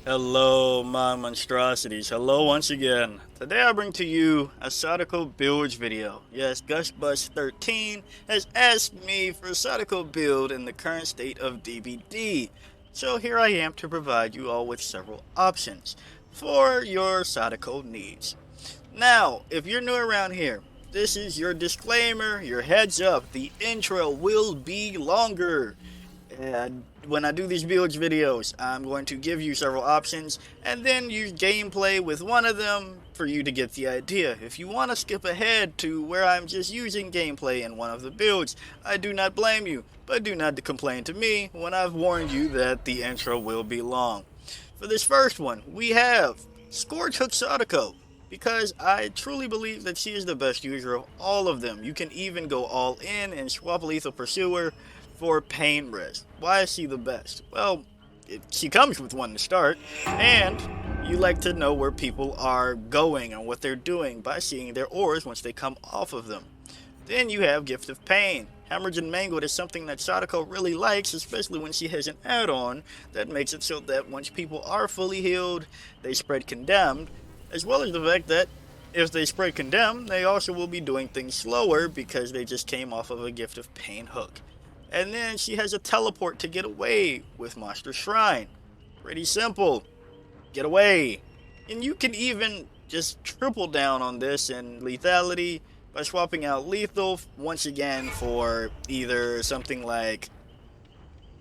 Hello, my monstrosities. Hello once again. Today I bring to you a Sadako builds video. Yes, GushBus13 has asked me for a Sadako build in the current state of DbD. So here I am to provide you all with several options for your Sadako needs. Now, if you're new around here, this is your disclaimer, your heads up. The intro will be longer. And when I do these builds videos, I'm going to give you several options and then use gameplay with one of them for you to get the idea. If you want to skip ahead to where I'm just using gameplay in one of the builds, I do not blame you, but do not complain to me when I've warned you that the intro will be long. For this first one, we have Scourge Hook Sadako, because I truly believe that she is the best user of all of them. You can even go all in and swap Lethal Pursuer for pain res. Why is she the best? Well, she comes with one to start, and you like to know where people are going and what they're doing by seeing their auras once they come off of them. Then you have Gift of Pain. Hemorrhage and Mangled is something that Sadako really likes, especially when she has an add-on that makes it so that once people are fully healed, they spread Condemned, as well as the fact that if they spread Condemned, they also will be doing things slower because they just came off of a Gift of Pain hook. And then she has a teleport to get away with Monster Shrine. Pretty simple. Get away. And you can even just triple down on this in lethality by swapping out lethal once again for either something like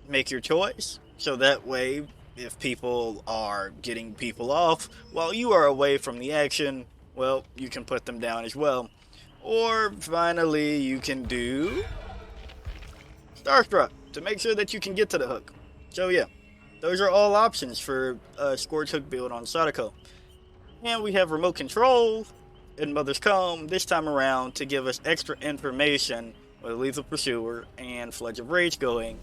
make your choice. So that way, if people are getting people off while you are away from the action, well, you can put them down as well. Or finally, you can do Starstruck to make sure that you can get to the hook. So yeah, those are all options for a Scourge Hook build on Sadako. And we have Remote Control and Mother's Comb this time around to give us extra information with Lethal Pursuer and Fledge of Rage going,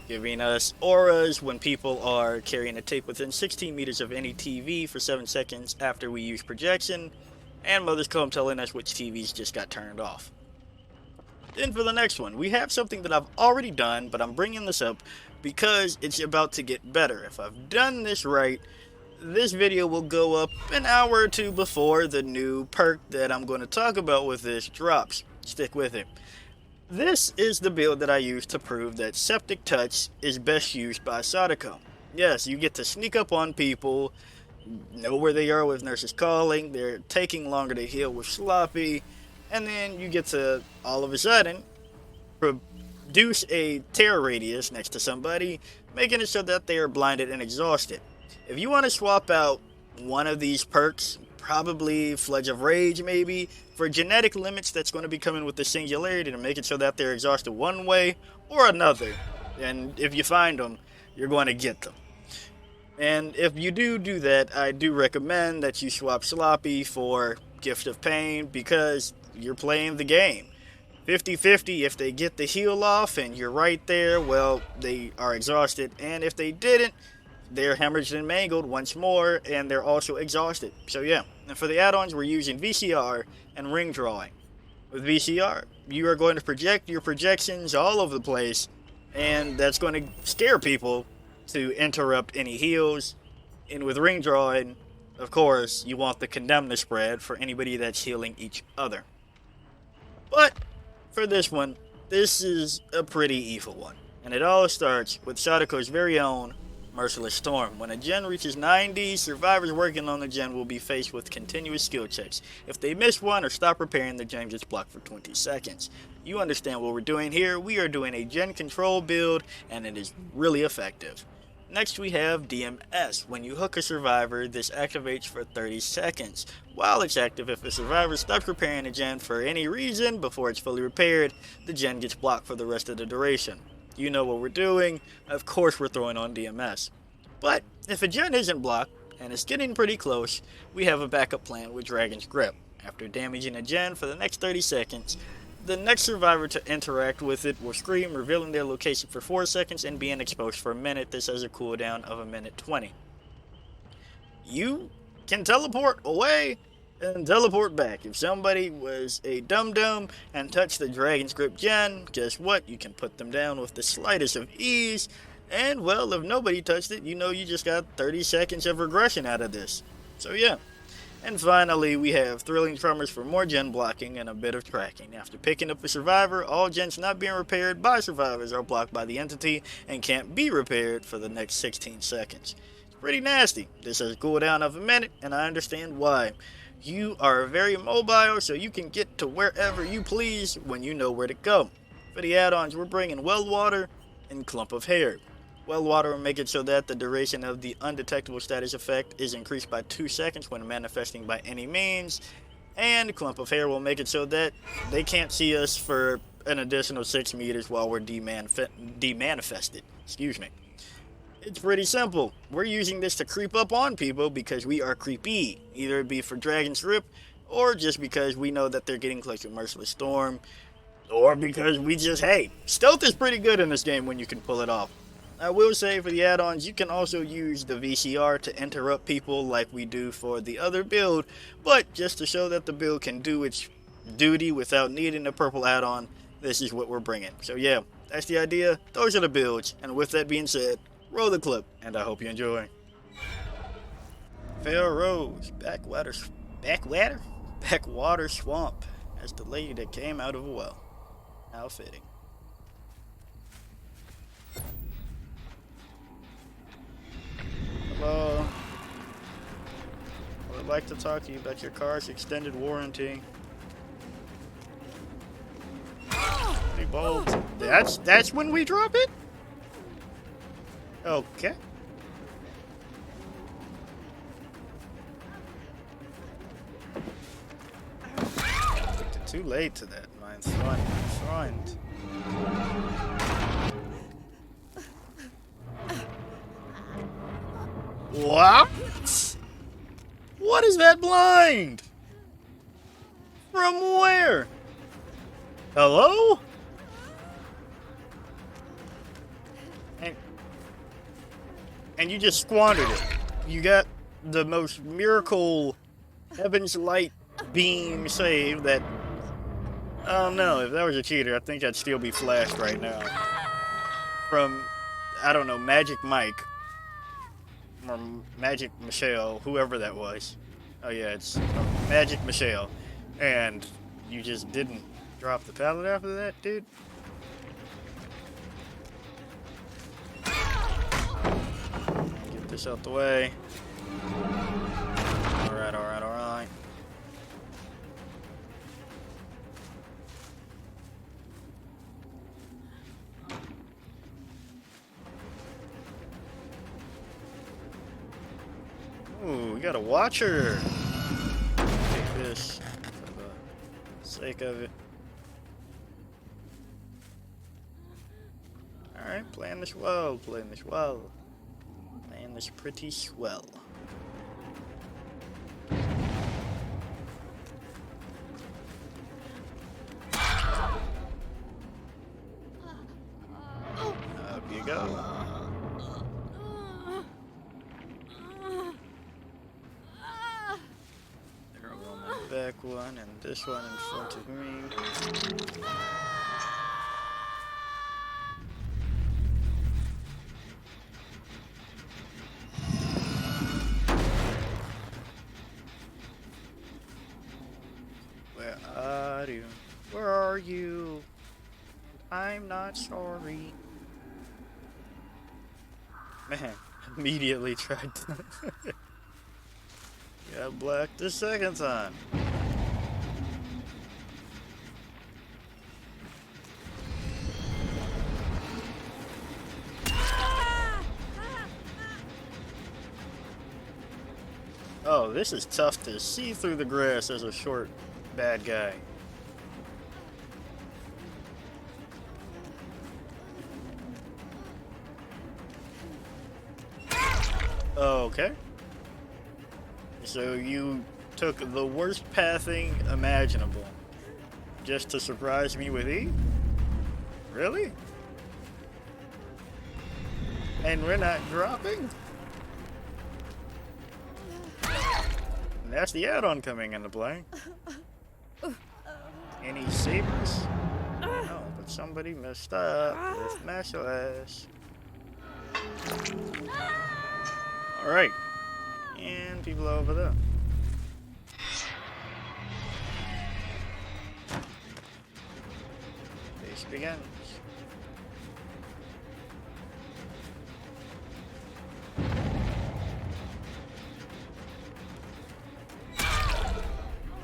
giving us auras when people are carrying a tape within 16 meters of any TV for 7 seconds after we use projection, and Mother's Comb telling us which TVs just got turned off. Then for the next one, we have something that I've already done, but I'm bringing this up because it's about to get better. If I've done this right, this video will go up an hour or two before the new perk that I'm going to talk about with this drops. Stick with it. This is the build that I use to prove that Septic Touch is best used by Sadako. Yes, you get to sneak up on people, know where they are with Nurse's Calling, they're taking longer to heal with Sloppy, and then you get to, all of a sudden, produce a terror radius next to somebody, making it so that they are blinded and exhausted. If you want to swap out one of these perks, probably Fledge of Rage maybe, for genetic limits that's going to be coming with the Singularity to make it so that they're exhausted one way or another. And if you find them, you're going to get them. And if you do that, I do recommend that you swap Sloppy for Gift of Pain because you're playing the game. 50-50, if they get the heal off and you're right there, well, they are exhausted. And if they didn't, they're hemorrhaged and mangled once more, and they're also exhausted. So yeah, and for the add-ons, we're using VCR and ring drawing. With VCR, you are going to project your projections all over the place, and that's going to scare people to interrupt any heals. And with ring drawing, of course, you want the condemn to spread for anybody that's healing each other. But for this one, this is a pretty evil one. And it all starts with Sadako's very own Merciless Storm. When a gen reaches 90, survivors working on the gen will be faced with continuous skill checks. If they miss one or stop repairing, the gen gets blocked for 20 seconds. You understand what we're doing here. We are doing a gen control build, and it is really effective. Next we have DMS. When you hook a survivor, this activates for 30 seconds. While it's active, if a survivor stops repairing a gen for any reason before it's fully repaired, the gen gets blocked for the rest of the duration. You know what we're doing. Of course we're throwing on DMS. But if a gen isn't blocked, and it's getting pretty close, we have a backup plan with Dragon's Grip. After damaging a gen for the next 30 seconds, the next survivor to interact with it will scream, revealing their location for 4 seconds and being exposed for a minute. This has a cooldown of a minute 20. You can teleport away and teleport back. If somebody was a dum-dum and touched the Dragon's Grip gen, guess what? You can put them down with the slightest of ease And well, if nobody touched it, you know you just got 30 seconds of regression out of this. So yeah. And finally, we have thrilling tremors for more gen blocking and a bit of tracking. After picking up a survivor, all gens not being repaired by survivors are blocked by the entity and can't be repaired for the next 16 seconds. It's pretty nasty. This has a cooldown of a minute, and I understand why. You are very mobile, so you can get to wherever you please when you know where to go. For the add-ons, we're bringing Well Water and Clump of Hair. Well Water will make it so that the duration of the undetectable status effect is increased by 2 seconds when manifesting by any means, and Clump of Hair will make it so that they can't see us for an additional 6 meters while we're demanifested. Excuse me. It's pretty simple. We're using this to creep up on people because we are creepy. Either it be for Dragon's Rip, or just because we know that they're getting close to Merciless Storm, or because we just, hey, stealth is pretty good in this game when you can pull it off. I will say for the add-ons, you can also use the VCR to interrupt people like we do for the other build, but just to show that the build can do its duty without needing a purple add-on, this is what we're bringing. So yeah, that's the idea, those are the builds, and with that being said, roll the clip, and I hope you enjoy. Fair Rose, backwater swamp, as the lady that came out of a well. How fitting. Hello. I would like to talk to you about your car's extended warranty. Hey, bulbs. That's when we drop it? Okay. Too late to that, mein Freund. What? What is that blind? From where? Hello? And you just squandered it. You got the most miracle Heaven's Light beam save that... I don't know, if that was a cheater, I think I'd still be flashed right now. From, I don't know, Magic Mike. Or Magic Michelle, whoever that was. Oh yeah, it's Magic Michelle. And you just didn't drop the pallet after that, dude? Get this out the way. Alright, alright, alright. Ooh, we got a watcher. Take this for the sake of it. Alright, playing this well, playing this well. Playing this pretty swell. Up you go. Back one and this one in front of me. Where are you? Where are you? I'm not sorry. Man, immediately tried to... Got black the second time. Oh, this is tough to see through the grass as a short, bad guy. Okay. So you took the worst pathing imaginable just to surprise me with E? Really? And we're not dropping? And that's the add-on coming into play. Any sabers? No, but somebody messed up with Merciless. Alright. And people are over there. This begins.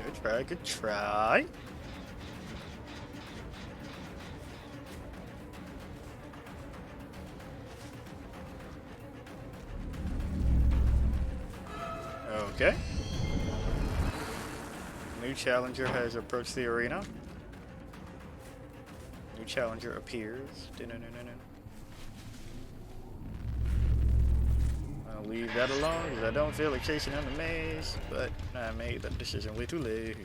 Good try, good try. Okay. New challenger has approached the arena. New challenger appears. I'll leave that alone because I don't feel like chasing down the maze, but I made that decision way too late.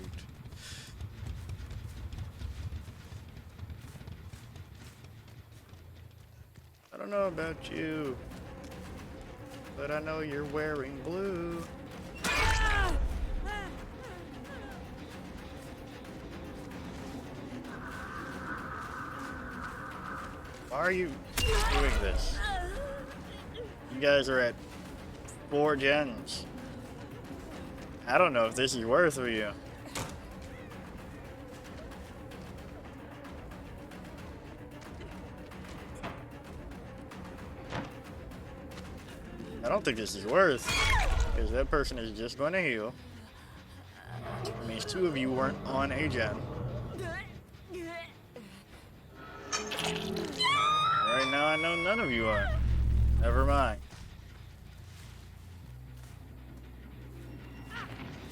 I don't know about you, but I know you're wearing blue. Why are you doing this? You guys are at 4 gens. I don't know if this is worth for you. I don't think this is worth, because that person is just going to heal. It means 2 of you weren't on a gen. Right now I know none of you are. Never mind.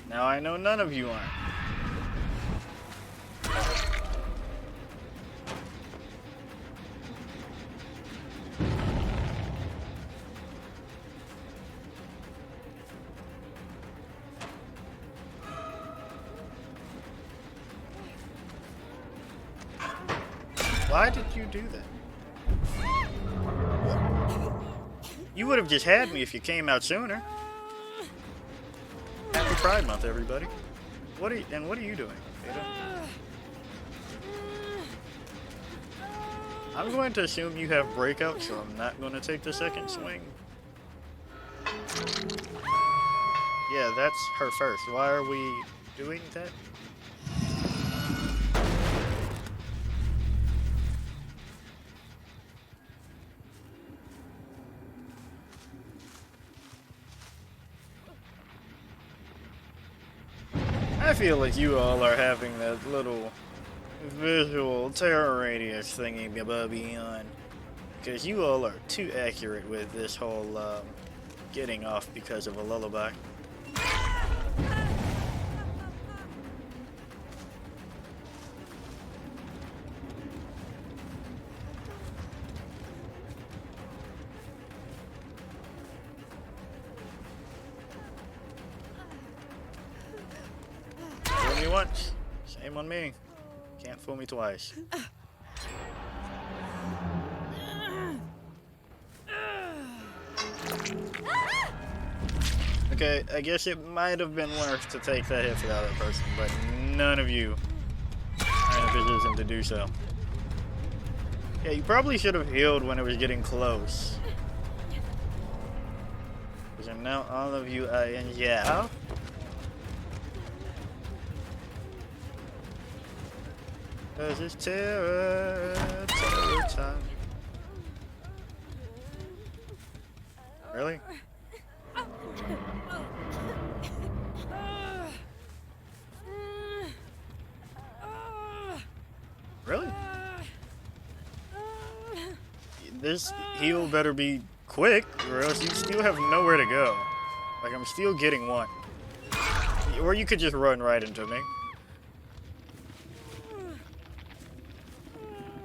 Now I know none of you are. Why did you do that? You would have just had me if you came out sooner. Happy Pride Month, everybody. What are you doing, Ada? I'm going to assume you have breakout, so I'm not going to take the second swing. Yeah, that's her first. Why are we doing that? I feel like you all are having that little visual terror radius thingy bubby on, because you all are too accurate with this whole getting off because of a lullaby. Once. Shame on me. Can't fool me twice. Okay, I guess it might have been worth to take that hit for the other person, but none of you are in a position to do so. Yeah, you probably should have healed when it was getting close. Because now all of you are in jail. Cause it's terror time. Really? Really? This heal better be quick, or else you still have nowhere to go. Like, I'm still getting one. Or you could just run right into me.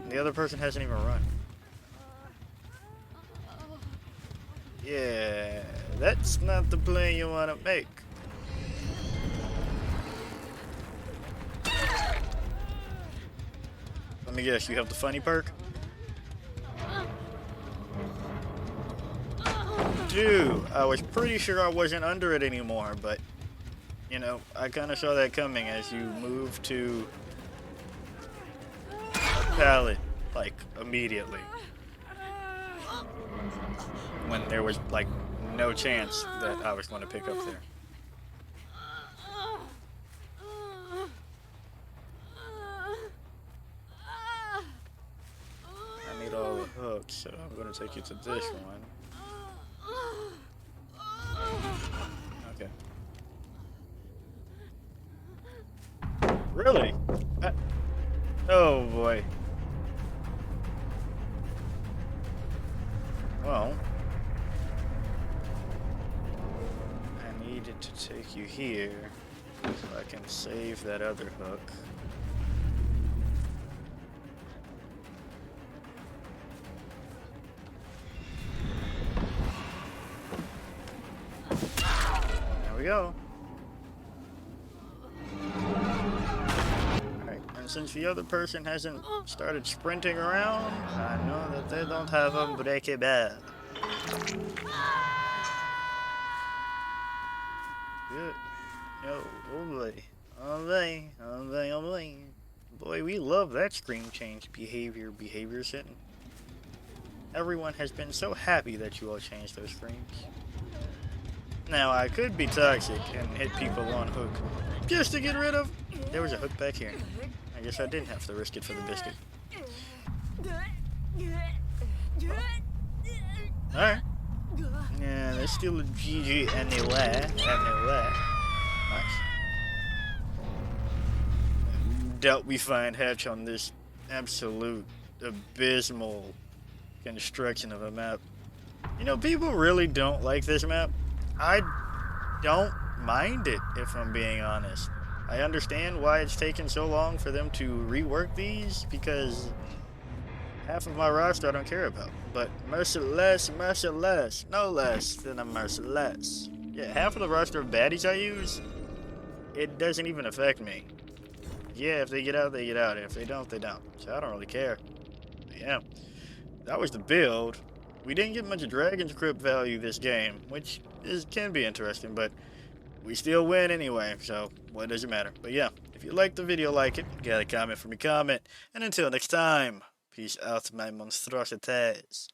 The other person hasn't even run. Yeah, that's not the play you want to make. Let me guess, you have the funny perk? Dude, I was pretty sure I wasn't under it anymore, but, you know, I kind of saw that coming as you moved to pallet, like, immediately. when there was like no chance that I was going to pick up there. I need all the hooks, so I'm going to take you to this one. Okay. Really? Oh boy. Well, I needed to take you here so I can save that other hook. There we go. Alright, and since the other person hasn't started sprinting around, I know that they don't have unbreakable. Good. Yo, oh boy. Oh boy. Oh boy, oh boy. Boy, we love that screen change behavior setting. Everyone has been so happy that you all changed those screens. Now, I could be toxic and hit people on hook just to get rid of. There was a hook back here. I guess I didn't have to risk it for the biscuit. Alright. Yeah, there's still a GG anyway. Nice. Doubt we find Hatch on this absolute abysmal construction of a map. You know, people really don't like this map. I don't mind it, if I'm being honest. I understand why it's taken so long for them to rework these, because half of my roster I don't care about. But merciless, no less than a merciless. Yeah, half of the roster of baddies I use, it doesn't even affect me. Yeah, if they get out, they get out. If they don't, they don't. So I don't really care. But yeah, that was the build. We didn't get much Dragon's Crypt value this game, which can be interesting, but we still win anyway, so what does it matter? But yeah, if you liked the video, like it. Got a comment for me, comment. And until next time, peace out, my monstrosities.